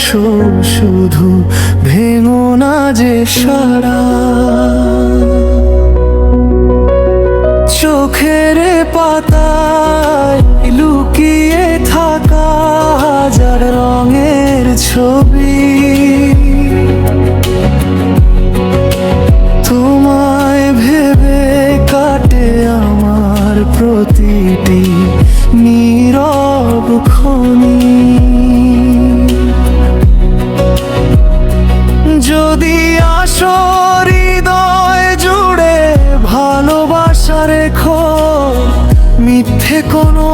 এসো শুধু ভেঙো না যে সারা। চোখের পাতায় লুকিয়ে থাকা হাজার রঙের ছবি, তোমায় ভেবে কাটে আমার প্রতিটি নীরব ক্ষণি। যদি আসো হৃদয় জুড়ে ভালোবাসা রেখো, মিথ্যে কোনো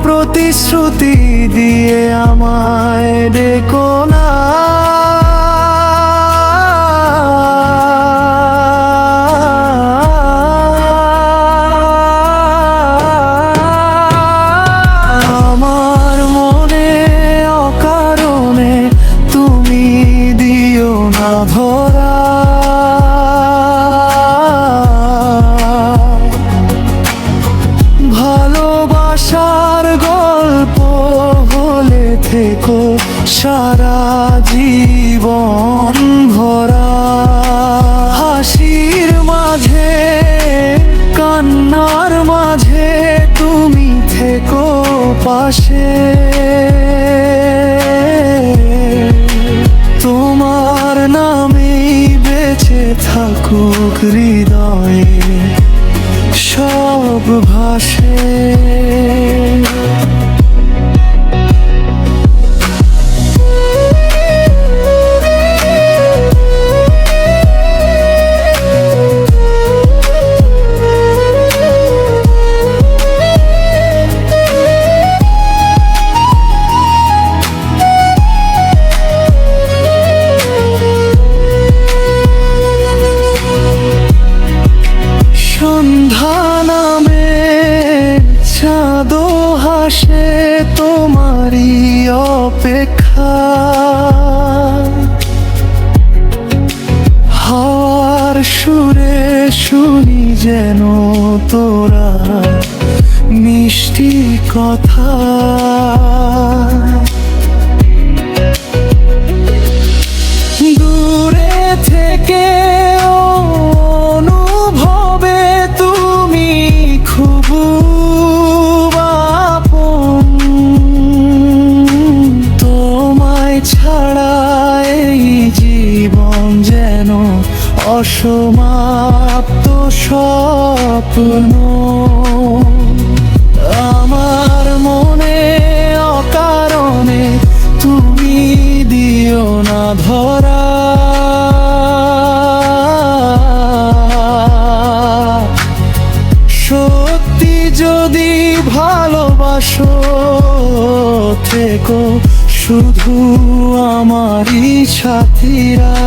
প্রতিশ্রুতি দিয়ে আমায় ডেকো না। আমার মনে অকারণে তুমি দিও না ধরা। ভালোবাসার গল্প হলে থেকো সারা জীবন ভরা। হাসির মাঝে কান্নার মাঝে তুমি থেকো পাশে। তোমার নামেই বেঁচে থাকুক হৃদয়ে সব ভাষে। সন্ধ্যা নামে চাঁদও হাসে তোমারই অপেক্ষা। হাওয়ার সুরে শুনি যেন তোরা মিষ্টি কথা। দূরে থেকে অনুভবে তুমি খুব আপন। তোমায় ছাড়া এই জীবন যেন অসমাপ্ত স্বপ্ন। আমার মনে অকারণে তুমি দিও না ধরা। সত্যি যদি ভালোবাসো থেকো শুধু আমারই সাথীরা।